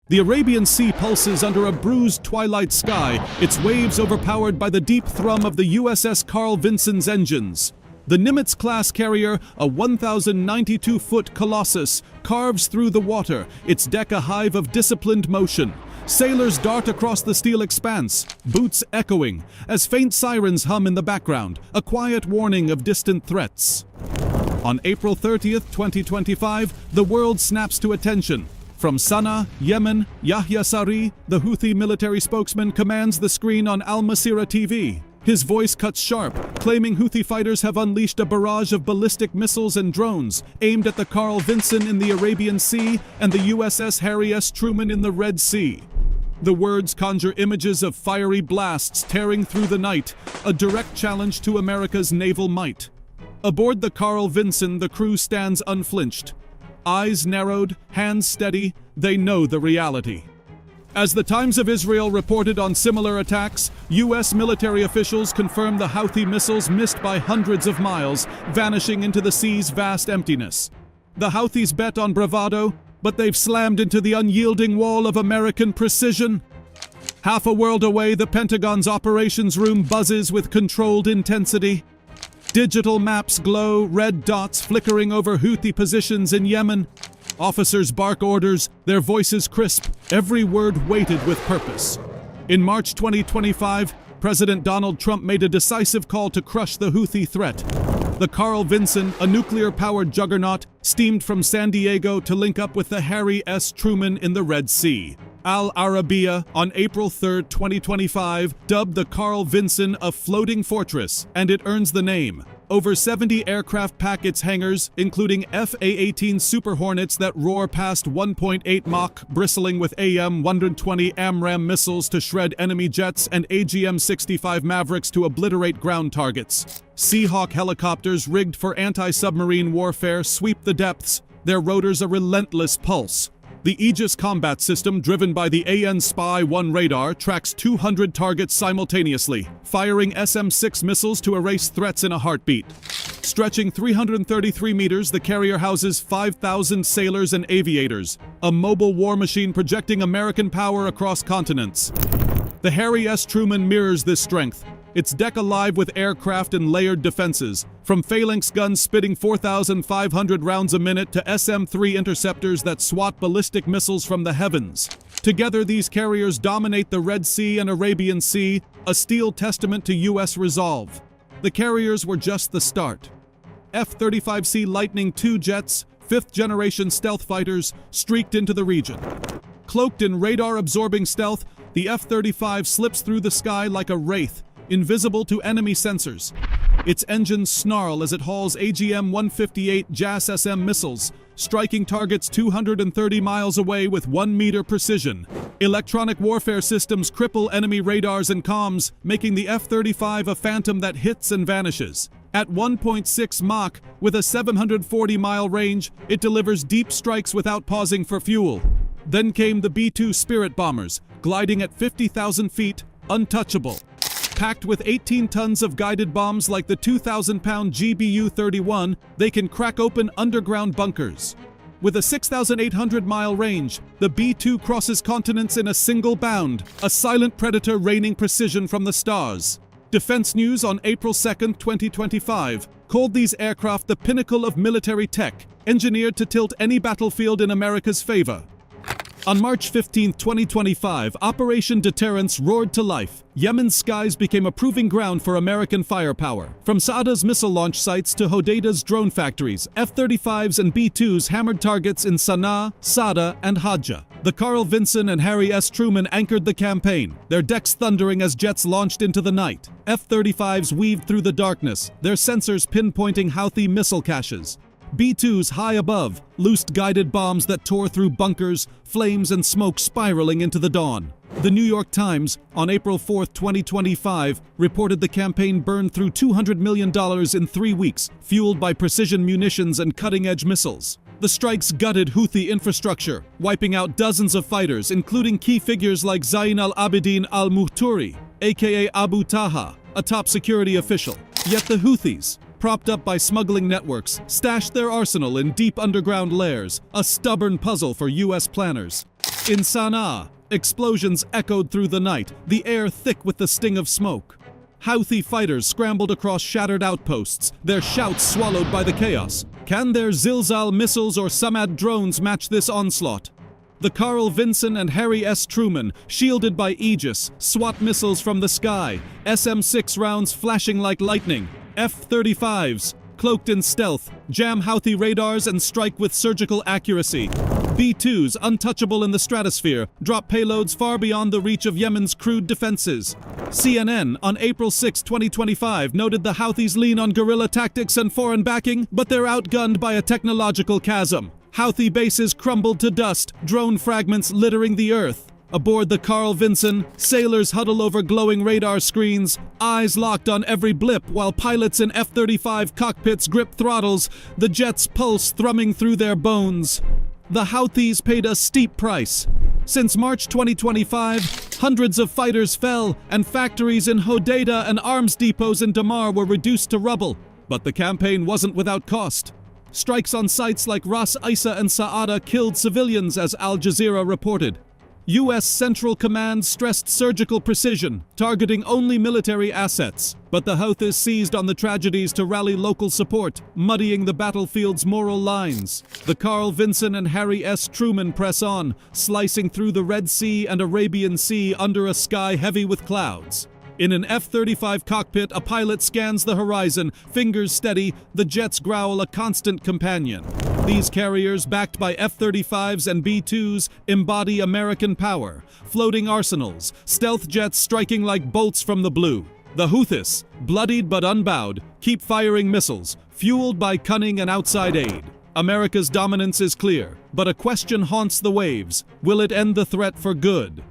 The Arabian Sea pulses under a bruised twilight sky, its waves overpowered by the deep thrum of the USS Carl Vinson's engines. The Nimitz-class carrier, a 1,092-foot colossus, carves through the water, its deck a hive of disciplined motion. Sailors dart across the steel expanse, boots echoing, as faint sirens hum in the background, a quiet warning of distant threats. On April 30th, 2025, the world snaps to attention. From Sana'a, Yemen, Yahya Saree, the Houthi military spokesman, commands the screen on Al Masirah TV. His voice cuts sharp, claiming Houthi fighters have unleashed a barrage of ballistic missiles and drones aimed at the Carl Vinson in the Arabian Sea and the USS Harry S. Truman in the Red Sea. The words conjure images of fiery blasts tearing through the night, a direct challenge to America's naval might. Aboard the Carl Vinson, the crew stands unflinched. Eyes narrowed, hands steady, they know the reality. As the Times of Israel reported on similar attacks, U.S. military officials confirmed the Houthi missiles missed by hundreds of miles, vanishing into the sea's vast emptiness. The Houthis bet on bravado, but they've slammed into the unyielding wall of American precision. Half a world away, the Pentagon's operations room buzzes with controlled intensity. Digital maps glow, red dots flickering over Houthi positions in Yemen. Officers bark orders, their voices crisp, every word weighted with purpose. In March 2025, President Donald Trump made a decisive call to crush the Houthi threat. The Carl Vinson, a nuclear-powered juggernaut, steamed from San Diego to link up with the Harry S. Truman in the Red Sea. Al Arabiya, on April 3, 2025, dubbed the Carl Vinson a floating fortress, and it earns the name. Over 70 aircraft pack its hangars, including F-A-18 Super Hornets that roar past 1.8 Mach, bristling with AIM-120 AMRAAM missiles to shred enemy jets and AGM-65 Mavericks to obliterate ground targets. Seahawk helicopters rigged for anti-submarine warfare sweep the depths, their rotors a relentless pulse. The Aegis combat system, driven by the AN-SPY-1 radar, tracks 200 targets simultaneously, firing SM-6 missiles to erase threats in a heartbeat. Stretching 333 meters, the carrier houses 5,000 sailors and aviators, a mobile war machine projecting American power across continents. The Harry S. Truman mirrors this strength, its deck alive with aircraft and layered defenses, from phalanx guns spitting 4,500 rounds a minute to SM-3 interceptors that swat ballistic missiles from the heavens. Together, these carriers dominate the Red Sea and Arabian Sea, a steel testament to U.S. resolve. The carriers were just the start. F-35C Lightning II jets, fifth-generation stealth fighters, streaked into the region. Cloaked in radar-absorbing stealth, the F-35 slips through the sky like a wraith, invisible to enemy sensors. Its engines snarl as it hauls AGM-158 JASSM missiles, striking targets 230 miles away with 1-meter precision. Electronic warfare systems cripple enemy radars and comms, making the F-35 a phantom that hits and vanishes. At 1.6 Mach, with a 740-mile range, it delivers deep strikes without pausing for fuel. Then came the B-2 Spirit bombers, gliding at 50,000 feet, untouchable. Packed with 18 tons of guided bombs like the 2,000-pound GBU-31, they can crack open underground bunkers. With a 6,800-mile range, the B-2 crosses continents in a single bound, a silent predator raining precision from the stars. Defense News on April 2, 2025, called these aircraft the pinnacle of military tech, engineered to tilt any battlefield in America's favor. On March 15, 2025, Operation Deterrence roared to life. Yemen's skies became a proving ground for American firepower. From Saada's missile launch sites to Hodeida's drone factories, F-35s and B-2s hammered targets in Sana'a, Saada, and Hadja. The Carl Vinson and Harry S. Truman anchored the campaign, their decks thundering as jets launched into the night. F-35s weaved through the darkness, their sensors pinpointing Houthi missile caches. B-2s high above loosed guided bombs that tore through bunkers, flames and smoke spiraling into the dawn. The New York Times, on April 4, 2025, reported the campaign burned through $200 million in 3 weeks, fueled by precision munitions and cutting-edge missiles. The strikes gutted Houthi infrastructure, wiping out dozens of fighters, including key figures like Zain al-Abidin al-Muhturi, aka Abu Taha, a top security official. Yet the Houthis, propped up by smuggling networks, stashed their arsenal in deep underground lairs, a stubborn puzzle for U.S. planners. In Sana'a, explosions echoed through the night, the air thick with the sting of smoke. Houthi fighters scrambled across shattered outposts, their shouts swallowed by the chaos. Can their Zilzal missiles or Samad drones match this onslaught? The Carl Vinson and Harry S. Truman, shielded by Aegis, swat missiles from the sky, SM-6 rounds flashing like lightning, F-35s, cloaked in stealth, jam Houthi radars and strike with surgical accuracy. B-2s, untouchable in the stratosphere, drop payloads far beyond the reach of Yemen's crude defenses. CNN, on April 6, 2025, noted the Houthis lean on guerrilla tactics and foreign backing, but they're outgunned by a technological chasm. Houthi bases crumbled to dust, drone fragments littering the earth. Aboard the Carl Vinson, sailors huddle over glowing radar screens, eyes locked on every blip, while pilots in F-35 cockpits grip throttles, the jet's pulse thrumming through their bones. The Houthis paid a steep price. Since March 2025, hundreds of fighters fell, and factories in Hodeidah and arms depots in Damar were reduced to rubble. But the campaign wasn't without cost. Strikes on sites like Ras Isa and Saada killed civilians, as Al Jazeera reported. U.S. Central Command stressed surgical precision, targeting only military assets. But the Houthis seized on the tragedies to rally local support, muddying the battlefield's moral lines. The Carl Vinson and Harry S. Truman press on, slicing through the Red Sea and Arabian Sea under a sky heavy with clouds. In an F-35 cockpit, a pilot scans the horizon, fingers steady, the jets growl a constant companion. These carriers, backed by F-35s and B-2s, embody American power. Floating arsenals, stealth jets striking like bolts from the blue. The Houthis, bloodied but unbowed, keep firing missiles, fueled by cunning and outside aid. America's dominance is clear, but a question haunts the waves. Will it end the threat for good?